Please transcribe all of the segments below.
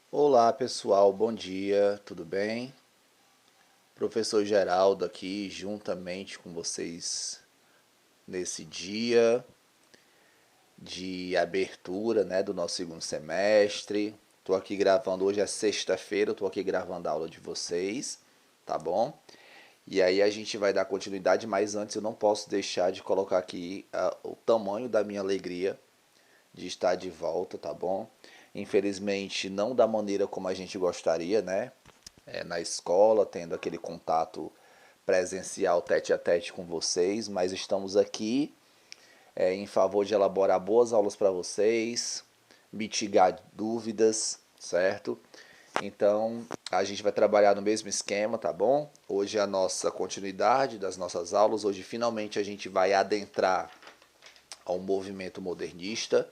Olá pessoal, bom dia, tudo bem? Professor Geraldo aqui juntamente com vocês nesse dia de abertura, do nosso segundo semestre. Estou aqui gravando, hoje é sexta-feira, estou aqui gravando a aula de vocês, tá bom? E aí a gente vai dar continuidade, mas antes eu não posso deixar de colocar aqui o tamanho da minha alegria de estar de volta, tá bom? Infelizmente não da maneira como a gente gostaria, né? Na escola, tendo aquele contato presencial tete a tete com vocês, mas estamos aqui em favor de elaborar boas aulas para vocês, mitigar dúvidas, certo? Então a gente vai trabalhar no mesmo esquema, tá bom? Hoje é a nossa continuidade das nossas aulas. Hoje finalmente a gente vai adentrar ao movimento modernista,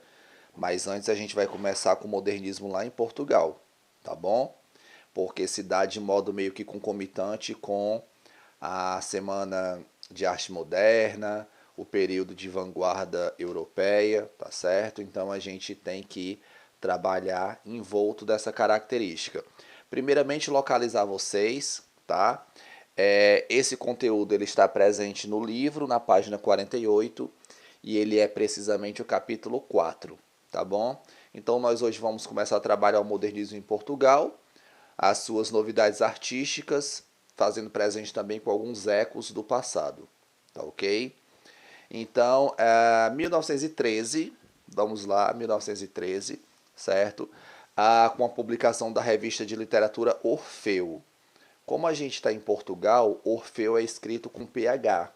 mas antes a gente vai começar com o modernismo lá em Portugal, tá bom? Porque se dá de modo meio que concomitante com a Semana de Arte Moderna, o período de vanguarda europeia, tá certo? Então a gente tem que trabalhar envolto dessa característica. Primeiramente, localizar vocês, tá? Esse conteúdo ele está presente no livro, na página 48, e ele é precisamente o capítulo 4, tá bom? Então nós hoje vamos começar a trabalhar o modernismo em Portugal, as suas novidades artísticas, fazendo presente também com alguns ecos do passado, tá ok? Então, 1913, vamos lá, 1913, certo? Com a publicação da revista de literatura Orfeu. Como a gente está em Portugal, Orfeu é escrito com PH,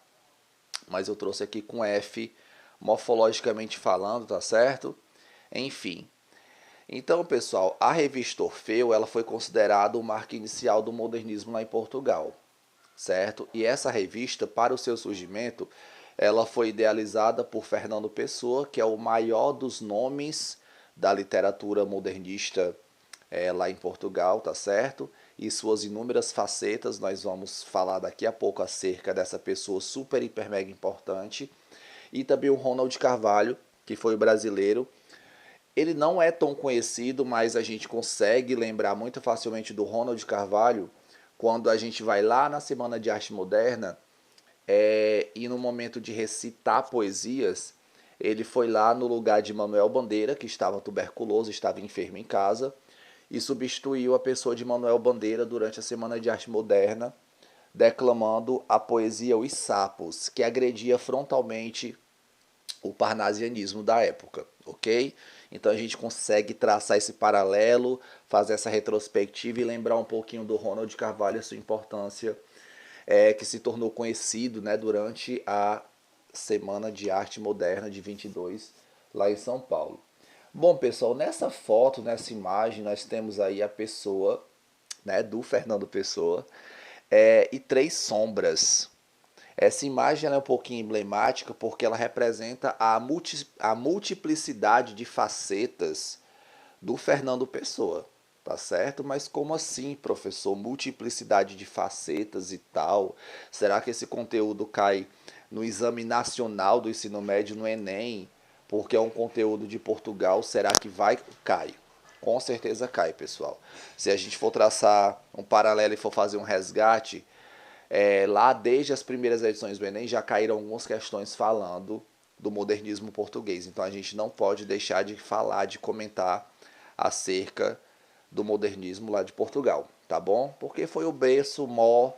mas eu trouxe aqui com F, morfologicamente falando, tá certo? Enfim, então, pessoal, a revista Orfeu ela foi considerada o marco inicial do modernismo lá em Portugal, certo? E essa revista, para o seu surgimento, ela foi idealizada por Fernando Pessoa, que é o maior dos nomes da literatura modernista lá em Portugal, tá certo? E suas inúmeras facetas, nós vamos falar daqui a pouco acerca dessa pessoa super, hiper, mega importante. E também o Ronald Carvalho, que foi o brasileiro. Ele não é tão conhecido, mas a gente consegue lembrar muito facilmente do Ronald Carvalho quando a gente vai lá na Semana de Arte Moderna e no momento de recitar poesias, ele foi lá no lugar de Manuel Bandeira, que estava tuberculoso, estava enfermo em casa, e substituiu a pessoa de Manuel Bandeira durante a Semana de Arte Moderna, declamando a poesia Os Sapos, que agredia frontalmente o parnasianismo da época, ok? Então a gente consegue traçar esse paralelo, fazer essa retrospectiva e lembrar um pouquinho do Ronald Carvalho e a sua importância, que se tornou conhecido, né, durante a Semana de Arte Moderna de 22 lá em São Paulo. Bom, pessoal, nessa foto, nessa imagem, nós temos aí a pessoa, né, do Fernando Pessoa, e três sombras. Essa imagem ela é um pouquinho emblemática porque ela representa a multiplicidade de facetas do Fernando Pessoa, tá certo? Mas como assim, professor? Multiplicidade de facetas e tal? Será que esse conteúdo cai no Exame Nacional do Ensino Médio, no Enem? Porque é um conteúdo de Portugal, será que vai? Cai. Com certeza cai, pessoal. Se a gente for traçar um paralelo e for fazer um resgate, lá desde as primeiras edições do Enem já caíram algumas questões falando do modernismo português. Então a gente não pode deixar de falar, de comentar acerca do modernismo lá de Portugal, tá bom? Porque foi o berço mó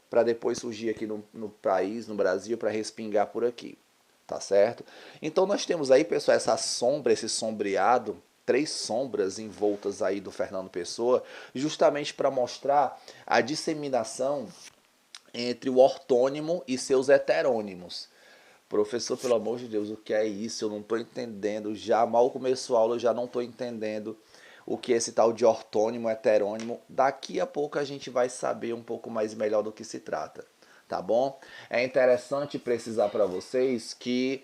para depois surgir aqui no país, no Brasil, para respingar por aqui, tá certo? Então nós temos aí, pessoal, essa sombra, esse sombreado, três sombras envoltas aí do Fernando Pessoa, justamente para mostrar a disseminação entre o ortônimo e seus heterônimos. Professor, pelo amor de Deus, o que é isso? Eu não estou entendendo. Já mal começou a aula, eu já não estou entendendo o que é esse tal de ortônimo, heterônimo. Daqui a pouco a gente vai saber um pouco mais melhor do que se trata, tá bom? É interessante precisar para vocês que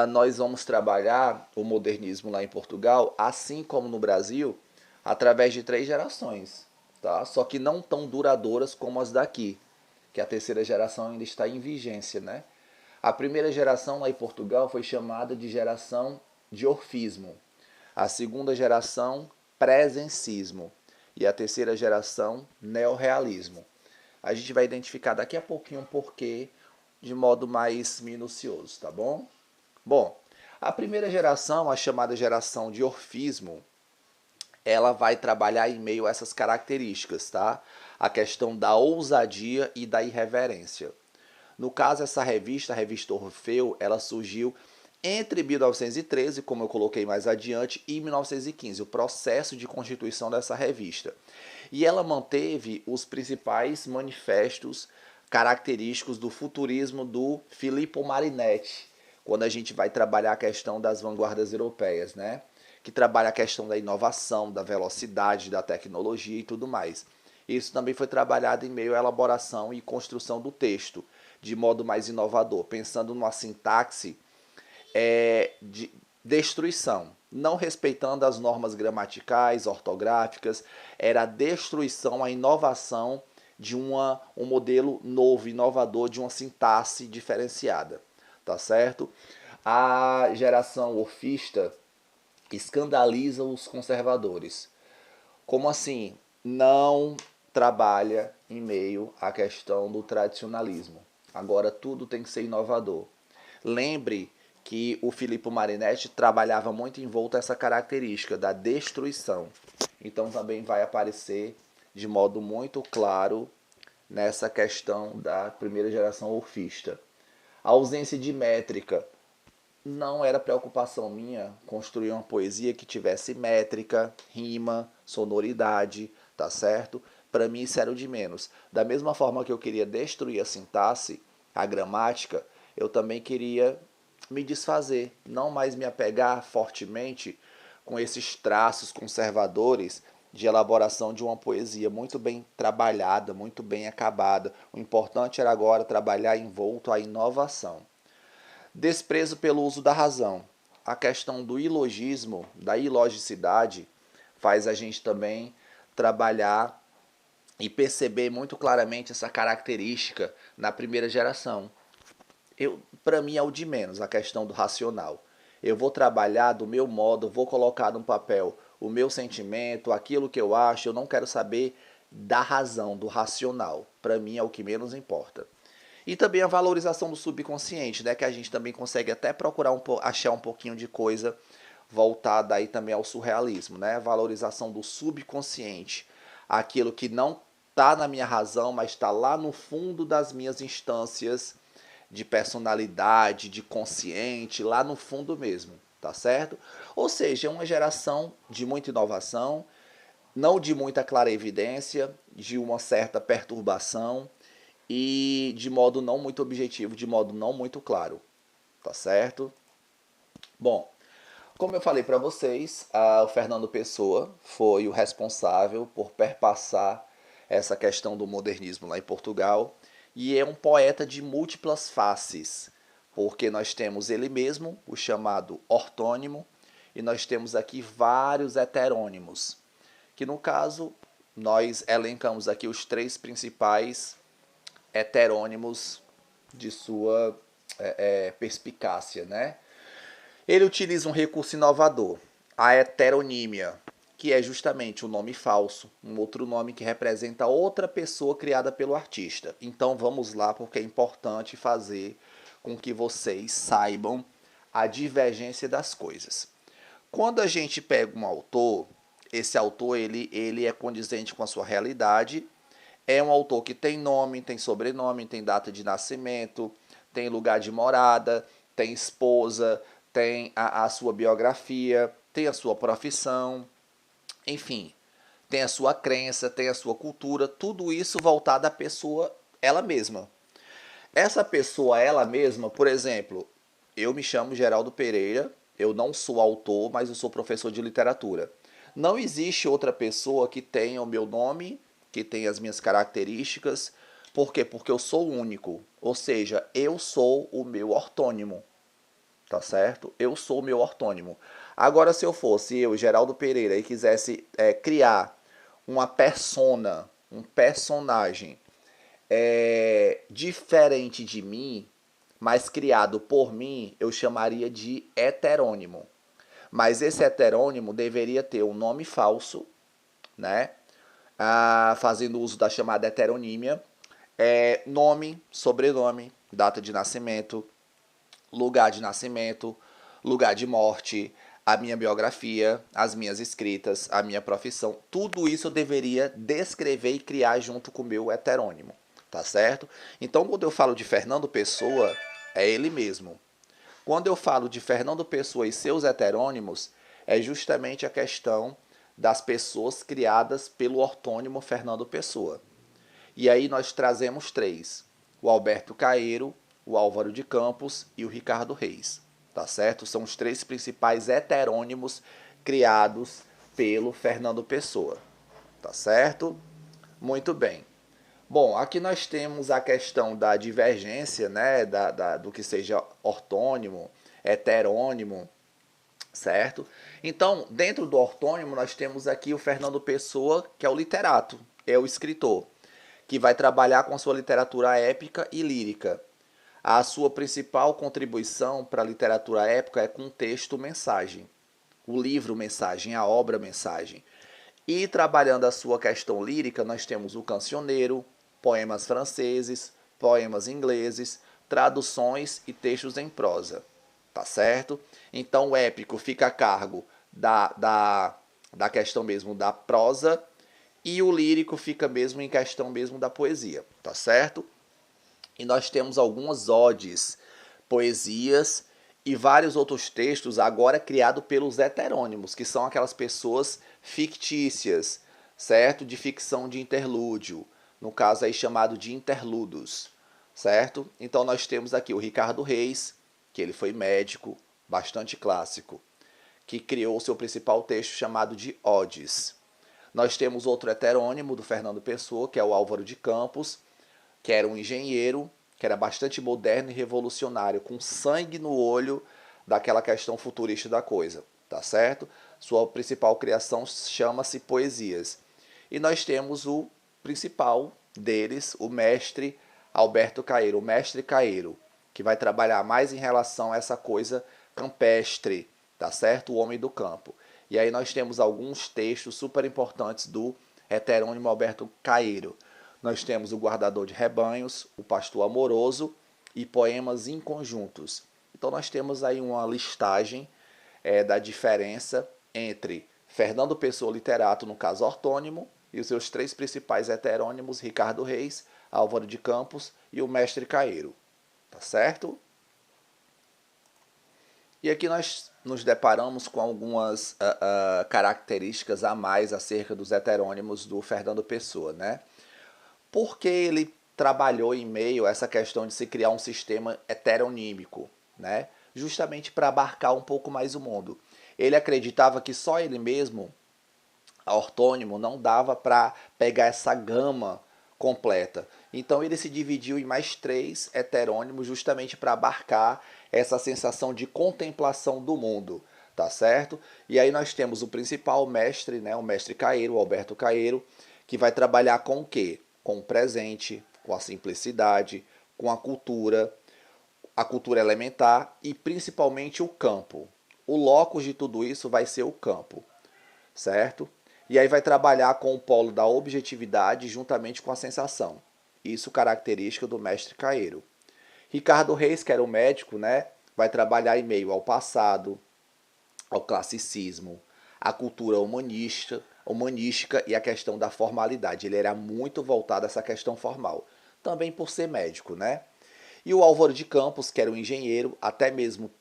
nós vamos trabalhar o modernismo lá em Portugal, assim como no Brasil, através de três gerações, tá? Só que não tão duradouras como as daqui, que a terceira geração ainda está em vigência, né? A primeira geração lá em Portugal foi chamada de geração de orfismo. A segunda geração, presencismo. e a terceira geração, neorrealismo. A gente vai identificar daqui a pouquinho o porquê de modo mais minucioso, tá bom? Bom, a primeira geração, a chamada geração de orfismo, ela vai trabalhar em meio a essas características, tá? A questão da ousadia e da irreverência. No caso, essa revista, a revista Orfeu, ela surgiu entre 1913, como eu coloquei mais adiante, e 1915, o processo de constituição dessa revista. E ela manteve os principais manifestos característicos do futurismo do Filippo Marinetti, quando a gente vai trabalhar a questão das vanguardas europeias, né? Que trabalha a questão da inovação, da velocidade, da tecnologia e tudo mais. Isso também foi trabalhado em meio à elaboração e construção do texto, de modo mais inovador, pensando numa sintaxe de destruição, não respeitando as normas gramaticais, ortográficas, era a destruição, a inovação de um modelo novo, inovador, de uma sintaxe diferenciada, tá certo? A geração orfista escandaliza os conservadores. Como assim? Não trabalha em meio à questão do tradicionalismo. Agora tudo tem que ser inovador. Lembre que o Filippo Marinetti trabalhava muito em volta a essa característica da destruição. Então também vai aparecer de modo muito claro nessa questão da primeira geração orfista. A ausência de métrica. Não era preocupação minha construir uma poesia que tivesse métrica, rima, sonoridade, tá certo? Para mim isso era o de menos. Da mesma forma que eu queria destruir a sintaxe, a gramática, eu também queria me desfazer, não mais me apegar fortemente com esses traços conservadores de elaboração de uma poesia muito bem trabalhada, muito bem acabada. O importante era agora trabalhar envolto à inovação. Desprezo pelo uso da razão. A questão do ilogismo, da ilogicidade, faz a gente também trabalhar e perceber muito claramente essa característica na primeira geração. Para mim é o de menos, a questão do racional. Eu vou trabalhar do meu modo, vou colocar no papel o meu sentimento, aquilo que eu acho, eu não quero saber da razão, do racional. Para mim é o que menos importa. E também a valorização do subconsciente, né, que a gente também consegue até procurar achar um pouquinho de coisa voltada aí também ao surrealismo, né? Valorização do subconsciente, aquilo que não está na minha razão, mas está lá no fundo das minhas instâncias de personalidade, de consciente, lá no fundo mesmo, tá certo? Ou seja, é uma geração de muita inovação, não de muita clarevidência, de uma certa perturbação e de modo não muito objetivo, de modo não muito claro, tá certo? Bom, como eu falei para vocês, o Fernando Pessoa foi o responsável por perpassar essa questão do modernismo lá em Portugal e é um poeta de múltiplas faces, porque nós temos ele mesmo, o chamado ortônimo, e nós temos aqui vários heterônimos, que no caso nós elencamos aqui os três principais heterônimos de sua perspicácia, né? Ele utiliza um recurso inovador, a heteronímia, que é justamente um nome falso, um outro nome que representa outra pessoa criada pelo artista. Então vamos lá, porque é importante fazer com que vocês saibam a divergência das coisas. Quando a gente pega um autor, esse autor ele é condizente com a sua realidade, é um autor que tem nome, tem sobrenome, tem data de nascimento, tem lugar de morada, tem esposa, tem a sua biografia, tem a sua profissão, enfim, tem a sua crença, tem a sua cultura, tudo isso voltado à pessoa ela mesma. Essa pessoa ela mesma, por exemplo, eu me chamo Geraldo Pereira, eu não sou autor, mas eu sou professor de literatura. Não existe outra pessoa que tenha o meu nome, que tenha as minhas características. Por quê? Porque eu sou único. Ou seja, eu sou o meu ortônimo. Tá certo? Eu sou o meu ortônimo. Agora, se eu fosse eu, Geraldo Pereira, e quisesse criar uma persona, um personagem diferente de mim, mas criado por mim, eu chamaria de heterônimo. Mas esse heterônimo deveria ter um nome falso, né? fazendo uso da chamada heteronímia, nome, sobrenome, data de nascimento, lugar de nascimento, lugar de morte, a minha biografia, as minhas escritas, a minha profissão, tudo isso eu deveria descrever e criar junto com o meu heterônimo, tá certo? Então, quando eu falo de Fernando Pessoa, é ele mesmo. Quando eu falo de Fernando Pessoa e seus heterônimos, é justamente a questão das pessoas criadas pelo ortônimo Fernando Pessoa. E aí nós trazemos três: o Alberto Caeiro, o Álvaro de Campos e o Ricardo Reis. Tá certo? São os três principais heterônimos criados pelo Fernando Pessoa. Tá certo? Muito bem. Bom, aqui nós temos a questão da divergência, né, do que seja ortônimo, heterônimo, certo? Então, dentro do ortônimo, nós temos aqui o Fernando Pessoa, que é o literato, é o escritor, que vai trabalhar com a sua literatura épica e lírica. A sua principal contribuição para a literatura épica é com o texto mensagem, o livro mensagem, a obra mensagem. E trabalhando a sua questão lírica, nós temos o cancioneiro, poemas franceses, poemas ingleses, traduções e textos em prosa. Tá certo? Então o épico fica a cargo da questão mesmo da prosa e o lírico fica mesmo em questão mesmo da poesia. Tá certo? E nós temos algumas odes, poesias e vários outros textos agora criados pelos heterônimos, que são aquelas pessoas fictícias, certo? De ficção de interlúdio, no caso aí chamado de interludos, certo? Então nós temos aqui o Ricardo Reis, que ele foi médico, bastante clássico, que criou o seu principal texto chamado de Odes. Nós temos outro heterônimo do Fernando Pessoa, que é o Álvaro de Campos, que era um engenheiro, que era bastante moderno e revolucionário, com sangue no olho daquela questão futurista da coisa, tá certo? Sua principal criação chama-se Poesias. E nós temos o principal deles, o mestre Alberto Caeiro, o mestre Caeiro, que vai trabalhar mais em relação a essa coisa campestre, tá certo? O homem do campo. E aí nós temos alguns textos super importantes do heterônimo Alberto Caeiro. Nós temos o Guardador de Rebanhos, o Pastor Amoroso e Poemas Inconjuntos. Então nós temos aí uma listagem da diferença entre Fernando Pessoa literato, no caso ortônimo, e os seus três principais heterônimos, Ricardo Reis, Álvaro de Campos e o Mestre Caeiro. Tá certo? E aqui nós nos deparamos com algumas características a mais acerca dos heterônimos do Fernando Pessoa, né? Porque ele trabalhou em meio a essa questão de se criar um sistema heteronímico, né? Justamente para abarcar um pouco mais o mundo. Ele acreditava que só ele mesmo, ortônimo, não dava para pegar essa gama completa. Então ele se dividiu em mais três heterônimos justamente para abarcar essa sensação de contemplação do mundo, tá certo? E aí nós temos o principal mestre, né, o mestre Caeiro, o Alberto Caeiro, que vai trabalhar com o quê? Com o presente, com a simplicidade, com a cultura elementar e principalmente o campo. O locus de tudo isso vai ser o campo, certo? E aí vai trabalhar com o polo da objetividade juntamente com a sensação. Isso característica do mestre Caeiro. Ricardo Reis, que era o médico, né, vai trabalhar em meio ao passado, ao classicismo, à cultura humanística e a questão da formalidade. Ele era muito voltado a essa questão formal, também por ser médico, né? E o Álvaro de Campos, que era um engenheiro, até mesmo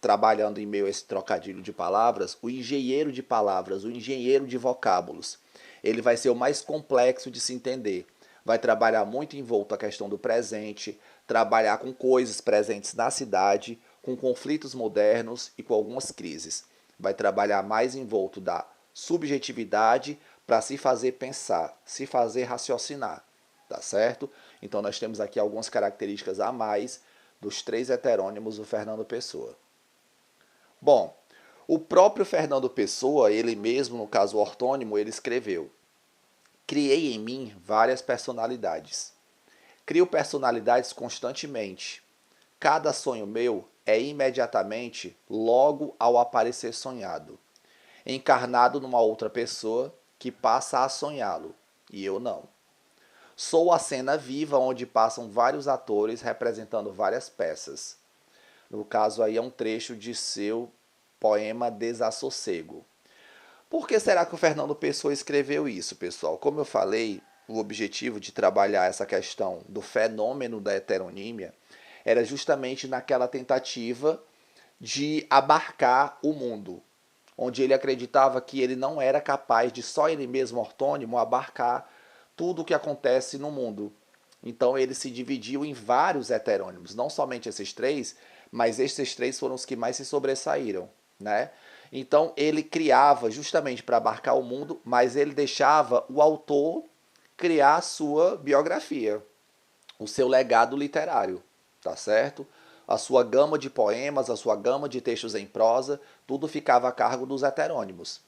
trabalhando em meio a esse trocadilho de palavras, o engenheiro de palavras, o engenheiro de vocábulos. Ele vai ser o mais complexo de se entender. Vai trabalhar muito envolto a questão do presente, trabalhar com coisas presentes na cidade, com conflitos modernos e com algumas crises. Vai trabalhar mais envolto da subjetividade para se fazer pensar, se fazer raciocinar, tá certo? Então nós temos aqui algumas características a mais dos três heterônimos do Fernando Pessoa. Bom, o próprio Fernando Pessoa, ele mesmo, no caso ortônimo, ele escreveu: criei em mim várias personalidades. Crio personalidades constantemente. Cada sonho meu é imediatamente logo ao aparecer sonhado, encarnado numa outra pessoa que passa a sonhá-lo. e eu não. Sou a cena viva onde passam vários atores representando várias peças. No caso aí é um trecho de seu poema Desassossego. Por que será que o Fernando Pessoa escreveu isso, pessoal? Como eu falei, o objetivo de trabalhar essa questão do fenômeno da heteronímia era justamente naquela tentativa de abarcar o mundo, onde ele acreditava que ele não era capaz de só ele mesmo, ortônimo, abarcar tudo o que acontece no mundo. Então ele se dividiu em vários heterônimos, não somente esses três, mas esses três foram os que mais se sobressaíram, né? Então ele criava justamente para abarcar o mundo, mas ele deixava o autor criar a sua biografia, o seu legado literário, tá certo? A sua gama de poemas, a sua gama de textos em prosa, tudo ficava a cargo dos heterônimos,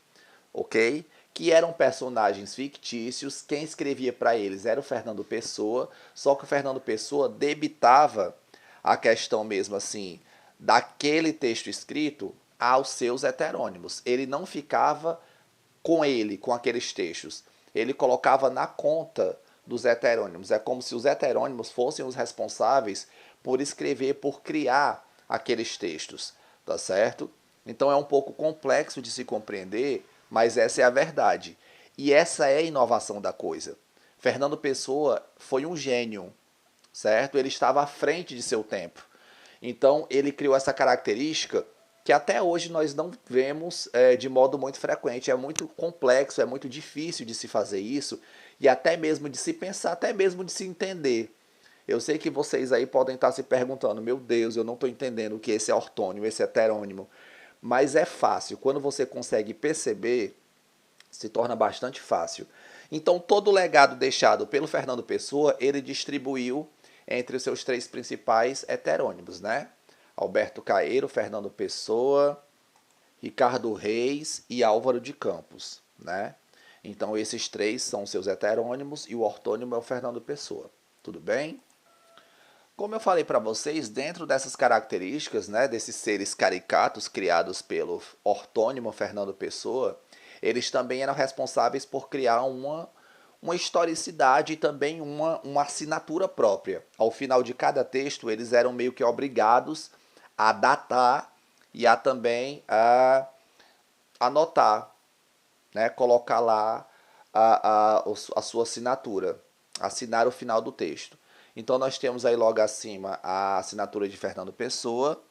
ok? Que eram personagens fictícios, quem escrevia para eles era o Fernando Pessoa, só que o Fernando Pessoa debitava a questão mesmo assim, daquele texto escrito aos seus heterônimos. Ele não ficava com ele, com aqueles textos. Ele colocava na conta dos heterônimos. É como se os heterônimos fossem os responsáveis por escrever, por criar aqueles textos, tá certo? Então é um pouco complexo de se compreender, mas essa é a verdade. E essa é a inovação da coisa. Fernando Pessoa foi um gênio, certo? Ele estava à frente de seu tempo. Então ele criou essa característica que até hoje nós não vemos de modo muito frequente. É muito complexo, é muito difícil de se fazer isso e até mesmo de se pensar, até mesmo de se entender. Eu sei que vocês aí podem estar se perguntando, meu Deus, eu não estou entendendo o que esse é ortônimo, esse é heterônimo. Mas é fácil, quando você consegue perceber, se torna bastante fácil. Então, todo o legado deixado pelo Fernando Pessoa, ele distribuiu entre os seus três principais heterônimos, né? Alberto Caeiro, Fernando Pessoa, Ricardo Reis e Álvaro de Campos, né? Então, esses três são seus heterônimos e o ortônimo é o Fernando Pessoa. Tudo bem? Como eu falei para vocês, dentro dessas características, né, desses seres caricatos criados pelo ortônimo Fernando Pessoa, eles também eram responsáveis por criar uma historicidade e também uma assinatura própria. Ao final de cada texto, eles eram meio que obrigados a datar e a também anotar, né, colocar lá a sua assinatura, assinar o final do texto. Então nós temos aí logo acima a assinatura de Fernando Pessoa,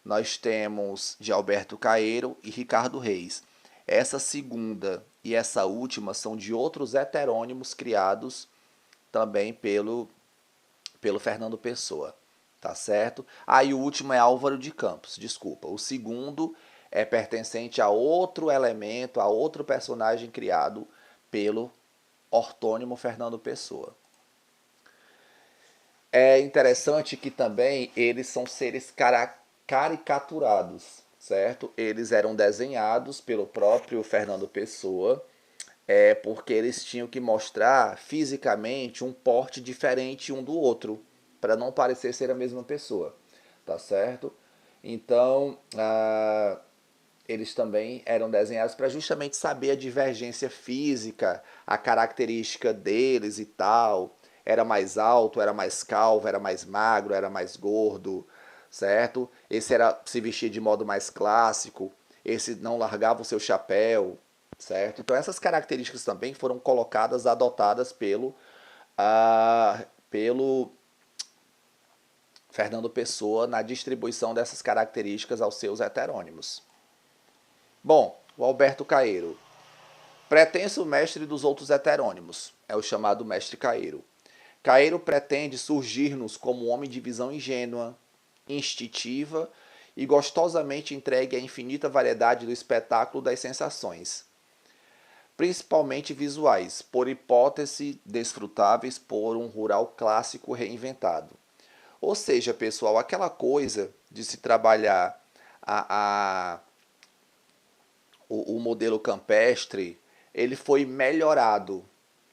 nós temos de Alberto Caeiro e Ricardo Reis. Essa segunda e essa última são de outros heterônimos criados também pelo Fernando Pessoa, tá certo? Aí o último é Álvaro de Campos, desculpa. O segundo é pertencente a outro elemento, a outro personagem criado pelo ortônimo Fernando Pessoa. É interessante que também eles são seres caricaturados, certo? Eles eram desenhados pelo próprio Fernando Pessoa, porque eles tinham que mostrar fisicamente um porte diferente um do outro, para não parecer ser a mesma pessoa, tá certo? Então, eles também eram desenhados para justamente saber a divergência física, a característica deles e tal. Era mais alto, era mais calvo, era mais magro, era mais gordo, certo? Esse era se vestir de modo mais clássico, esse não largava o seu chapéu, certo? Então essas características também foram colocadas, adotadas pelo Fernando Pessoa na distribuição dessas características aos seus heterônimos. Bom, o Alberto Caeiro, pretenso mestre dos outros heterônimos, é o chamado mestre Caeiro. Caeiro pretende surgir-nos como um homem de visão ingênua, instintiva e gostosamente entregue à infinita variedade do espetáculo das sensações, principalmente visuais, por hipótese desfrutáveis por um rural clássico reinventado. Ou seja, pessoal, aquela coisa de se trabalhar a o modelo campestre, ele foi melhorado.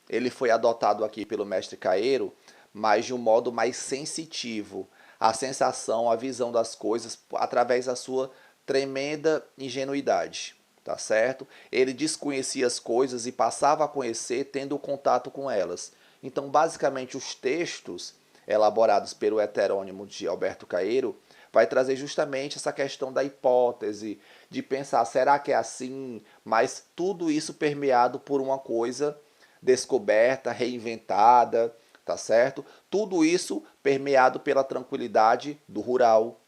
Ele foi adotado aqui pelo mestre Caeiro, mas de um modo mais sensitivo. A sensação, a visão das coisas através da sua tremenda ingenuidade. tá certo? Ele desconhecia as coisas e passava a conhecer tendo contato com elas. Então, basicamente, os textos elaborados pelo heterônimo de Alberto Caeiro vai trazer justamente essa questão da hipótese, de pensar, será que é assim? Mas tudo isso permeado por uma coisa descoberta, reinventada, tá certo? Tudo isso permeado pela tranquilidade do rural,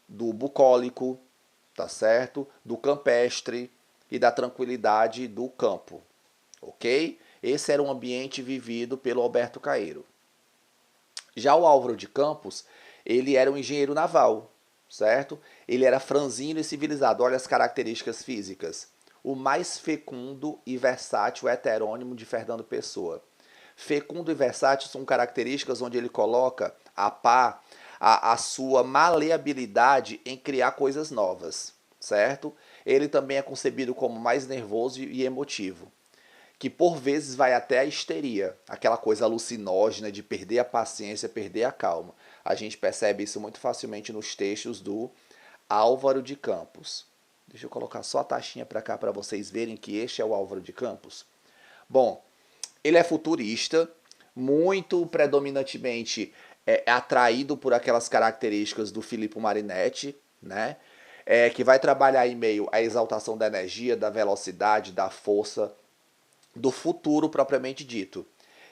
do bucólico, tá certo? Do campestre e da tranquilidade do campo, ok? Esse era um ambiente vivido pelo Alberto Caeiro. Já o Álvaro de Campos, ele era um engenheiro naval, certo? Ele era franzino e civilizado. Olha as características físicas. O mais fecundo e versátil heterônimo de Fernando Pessoa. Fecundo e versátil são características onde ele coloca a par a sua maleabilidade em criar coisas novas, certo? Ele também é concebido como mais nervoso e emotivo, que por vezes vai até a histeria, aquela coisa alucinógena de perder a paciência, perder a calma. A gente percebe isso muito facilmente nos textos do Álvaro de Campos. Deixa eu colocar só a taxinha para cá para vocês verem que este é o Álvaro de Campos. Bom, ele é futurista, muito predominantemente atraído por aquelas características do Filippo Marinetti, né? Que vai trabalhar em meio à exaltação da energia, da velocidade, da força, do futuro propriamente dito.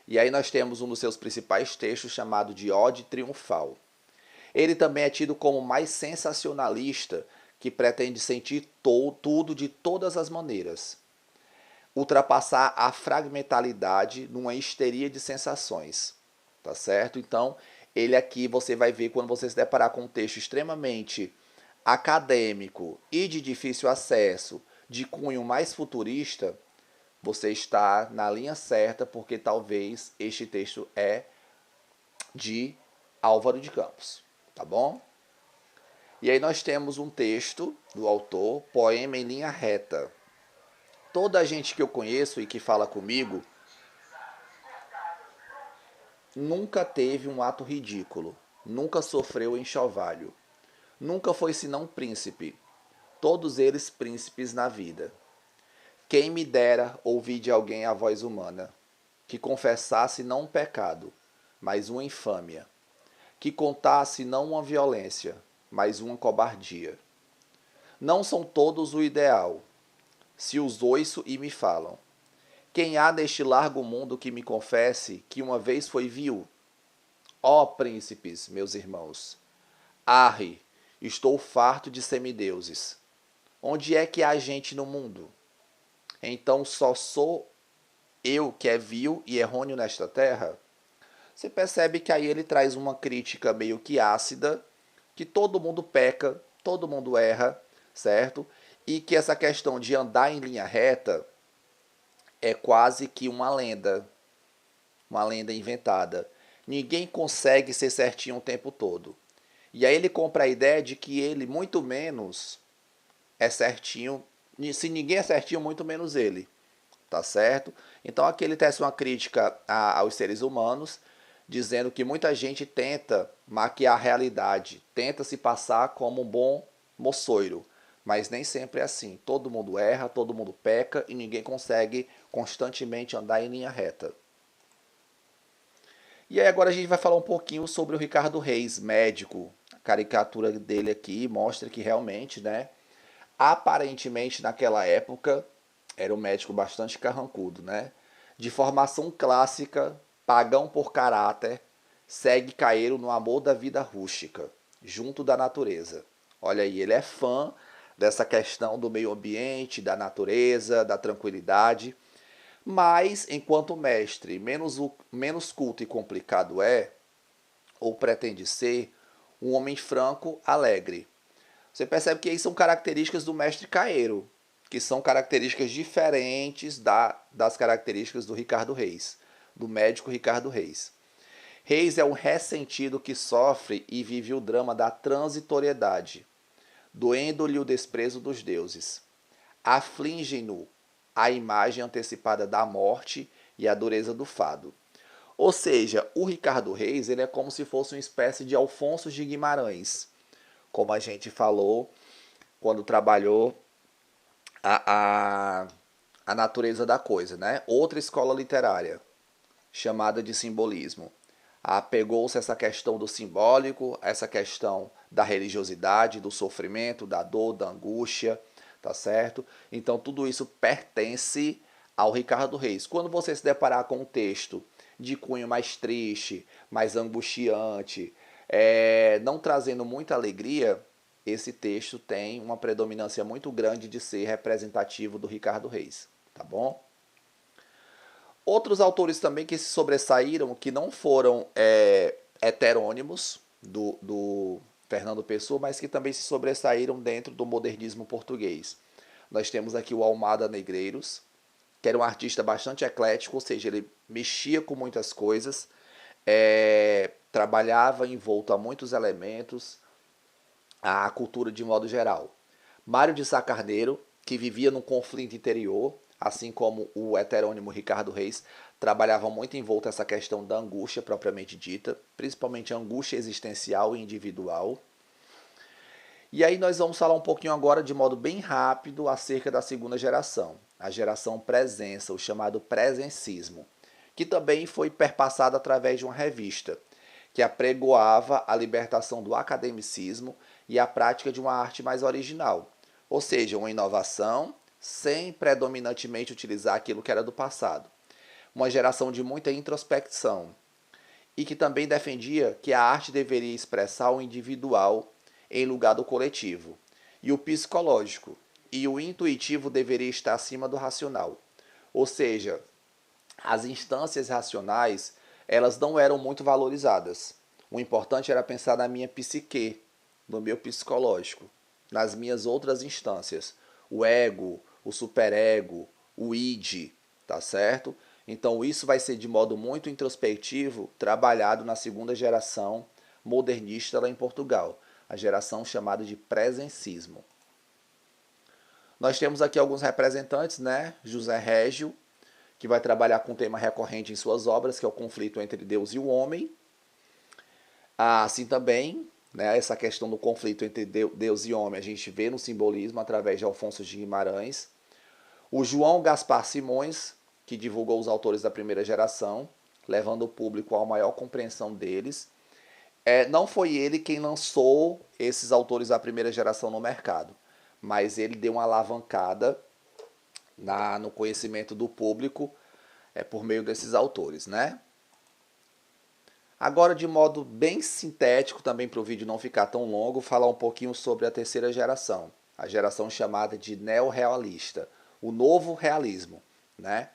E aí nós temos um dos seus principais textos chamado de Ode Triunfal. Ele também é tido como mais sensacionalista, que pretende sentir tudo de todas as maneiras, ultrapassar a fragmentalidade numa histeria de sensações, tá certo? Então, ele aqui você vai ver quando você se deparar com um texto extremamente acadêmico e de difícil acesso, de cunho mais futurista, você está na linha certa, porque talvez este texto é de Álvaro de Campos, tá bom? E aí nós temos um texto do autor, Poema em Linha Reta. Toda a gente que eu conheço e que fala comigo nunca teve um ato ridículo, nunca sofreu enxovalho, nunca foi senão príncipe, todos eles príncipes na vida. Quem me dera ouvir de alguém a voz humana, que confessasse não um pecado, mas uma infâmia, que contasse não uma violência, mas uma cobardia. Não são todos o ideal, se os ouço e me falam. Quem há neste largo mundo que me confesse que uma vez foi vil? Ó príncipes, meus irmãos, arre, estou farto de semideuses. Onde é que há gente no mundo? Então só sou eu que é vil e errôneo nesta terra? Você percebe que aí ele traz uma crítica meio que ácida, que todo mundo peca, todo mundo erra, certo? E que essa questão de andar em linha reta é quase que uma lenda inventada. Ninguém consegue ser certinho o tempo todo. E aí ele compra a ideia de que ele, muito menos, é certinho. Se ninguém é certinho, muito menos ele. Tá certo? Então aqui ele tece uma crítica aos seres humanos, dizendo que muita gente tenta maquiar a realidade, tenta se passar como um bom moçoiro, mas nem sempre é assim. Todo mundo erra, todo mundo peca e ninguém consegue constantemente andar em linha reta. E aí agora a gente vai falar um pouquinho sobre o Ricardo Reis, médico. A caricatura dele aqui mostra que realmente, né, aparentemente naquela época era um médico bastante carrancudo, né? De formação clássica, pagão por caráter, segue Caeiro no amor da vida rústica, junto da natureza. Olha aí, ele é fã dessa questão do meio ambiente, da natureza, da tranquilidade. Mas, enquanto mestre menos culto e complicado é, ou pretende ser, um homem franco, alegre. Você percebe que aí são características do mestre Caeiro, que são características diferentes das características do Ricardo Reis, do médico Ricardo Reis. Reis é um ressentido que sofre e vive o drama da transitoriedade, doendo-lhe o desprezo dos deuses. Afligem-no a imagem antecipada da morte e a dureza do fado. Ou seja, o Ricardo Reis ele é como se fosse uma espécie de Alfonso de Guimarães, como a gente falou quando trabalhou a, a, a natureza da coisa, né? Outra escola literária, chamada de simbolismo. Apegou-se a essa questão do simbólico, a essa questão da religiosidade, do sofrimento, da dor, da angústia, tá certo? Então tudo isso pertence ao Ricardo Reis. Quando você se deparar com um texto de cunho mais triste, mais angustiante, não trazendo muita alegria, esse texto tem uma predominância muito grande de ser representativo do Ricardo Reis, tá bom? Outros autores também que se sobressaíram, que não foram heterônimos do Fernando Pessoa, mas que também se sobressaíram dentro do modernismo português. Nós temos aqui o Almada Negreiros, que era um artista bastante eclético, ou seja, ele mexia com muitas coisas, trabalhava envolto a muitos elementos, a cultura de modo geral. Mário de Sá Carneiro, que vivia num conflito interior, assim como o heterônimo Ricardo Reis, trabalhava muito envolto essa questão da angústia propriamente dita, principalmente a angústia existencial e individual. E aí nós vamos falar um pouquinho agora de modo bem rápido acerca da segunda geração, a geração presença, o chamado presencismo, que também foi perpassada através de uma revista, que apregoava a libertação do academicismo e a prática de uma arte mais original, ou seja, uma inovação sem predominantemente utilizar aquilo que era do passado. Uma geração de muita introspecção e que também defendia que a arte deveria expressar o individual em lugar do coletivo, e o psicológico e o intuitivo deveria estar acima do racional. Ou seja, as instâncias racionais, elas não eram muito valorizadas. O importante era pensar na minha psique, no meu psicológico, nas minhas outras instâncias, o ego, o superego, o id, tá certo? Então isso vai ser de modo muito introspectivo trabalhado na segunda geração modernista lá em Portugal, a geração chamada de presencismo. Nós temos aqui alguns representantes, né? José Régio, que vai trabalhar com um tema recorrente em suas obras, que é o conflito entre Deus e o homem. Assim também, né, essa questão do conflito entre Deus e homem, a gente vê no simbolismo através de Alfonso de Guimarães. O João Gaspar Simões, que divulgou os autores da primeira geração, levando o público a maior compreensão deles. Não foi ele quem lançou esses autores da primeira geração no mercado, mas ele deu uma alavancada no conhecimento do público por meio desses autores, né? Agora, de modo bem sintético, também para o vídeo não ficar tão longo, falar um pouquinho sobre a terceira geração, a geração chamada de neorrealista, o novo realismo, né?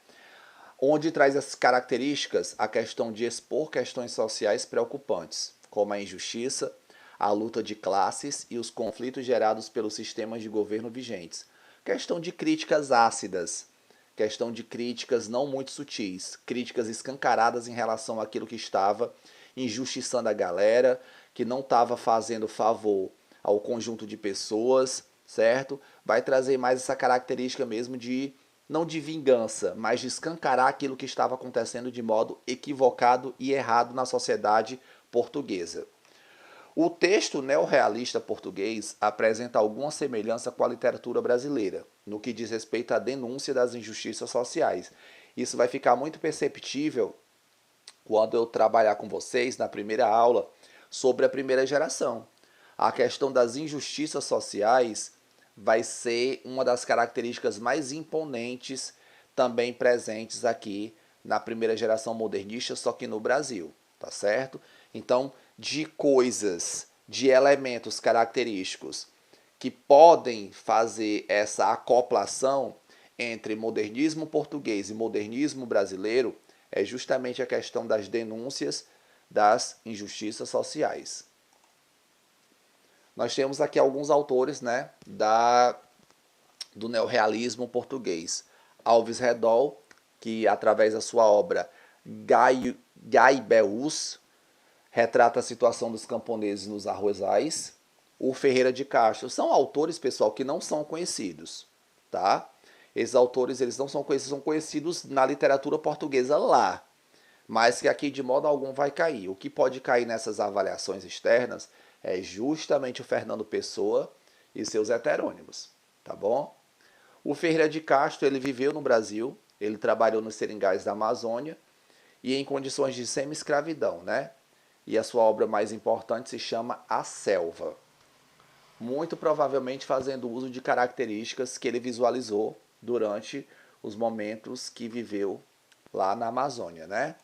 Onde traz as características a questão de expor questões sociais preocupantes, como a injustiça, a luta de classes e os conflitos gerados pelos sistemas de governo vigentes. Questão de críticas ácidas, questão de críticas não muito sutis, críticas escancaradas em relação àquilo que estava injustiçando a galera, que não estava fazendo favor ao conjunto de pessoas, certo? Vai trazer mais essa característica mesmo de não de vingança, mas de escancarar aquilo que estava acontecendo de modo equivocado e errado na sociedade portuguesa. O texto neorrealista português apresenta alguma semelhança com a literatura brasileira, no que diz respeito à denúncia das injustiças sociais. Isso vai ficar muito perceptível quando eu trabalhar com vocês na primeira aula sobre a primeira geração. A questão das injustiças sociais vai ser uma das características mais imponentes também presentes aqui na primeira geração modernista, só que no Brasil, tá certo? Então, de coisas, de elementos característicos que podem fazer essa acoplação entre modernismo português e modernismo brasileiro é justamente a questão das denúncias das injustiças sociais. Nós temos aqui alguns autores, né, do neorrealismo português. Alves Redol, que através da sua obra Gaibeus, retrata a situação dos camponeses nos arrozais. O Ferreira de Castro. São autores, pessoal, que não são conhecidos, tá? Esses autores, eles não são conhecidos, são conhecidos na literatura portuguesa lá, mas que aqui de modo algum vai cair. O que pode cair nessas avaliações externas é justamente o Fernando Pessoa e seus heterônimos, tá bom? O Ferreira de Castro, ele viveu no Brasil, ele trabalhou nos seringais da Amazônia e em condições de semi-escravidão, né? E a sua obra mais importante se chama A Selva, muito provavelmente fazendo uso de características que ele visualizou durante os momentos que viveu lá na Amazônia, né?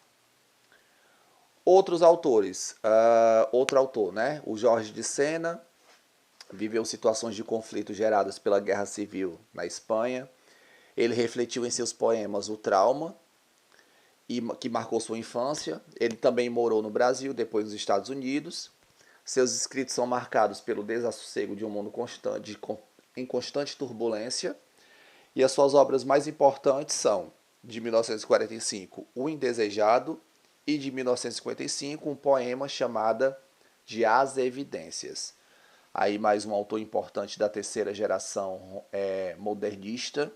Outros autores, outro autor, né? O Jorge de Sena viveu situações de conflito geradas pela Guerra Civil na Espanha. Ele refletiu em seus poemas o trauma que marcou sua infância. Ele também morou no Brasil, depois nos Estados Unidos. Seus escritos são marcados pelo desassossego de um mundo constante, em constante turbulência. E as suas obras mais importantes são, de 1945, O Indesejado, e de 1955, um poema chamado de As Evidências. Aí mais um autor importante da terceira geração modernista,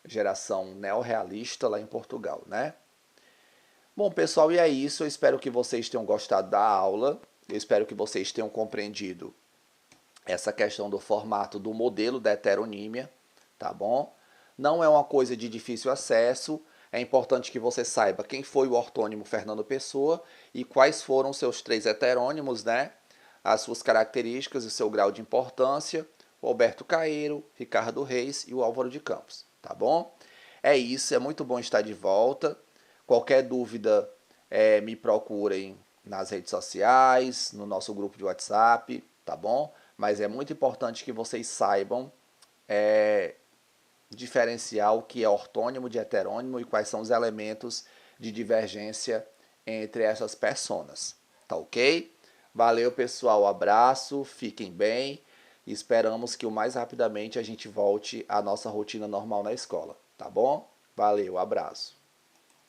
geração neorrealista lá em Portugal, né? Bom, pessoal, e é isso. Eu espero que vocês tenham gostado da aula. Eu espero que vocês tenham compreendido essa questão do formato do modelo da heteronímia, tá bom? Não é uma coisa de difícil acesso. É importante que você saiba quem foi o ortônimo Fernando Pessoa e quais foram seus 3 heterônimos, né? As suas características e o seu grau de importância, o Alberto Caeiro, Ricardo Reis e o Álvaro de Campos, tá bom? É isso, é muito bom estar de volta. Qualquer dúvida, me procurem nas redes sociais, no nosso grupo de WhatsApp, tá bom? Mas é muito importante que vocês saibam diferenciar o que é ortônimo de heterônimo e quais são os elementos de divergência entre essas personas, tá ok? Valeu, pessoal, abraço, fiquem bem e esperamos que o mais rapidamente a gente volte à nossa rotina normal na escola, tá bom? Valeu, abraço.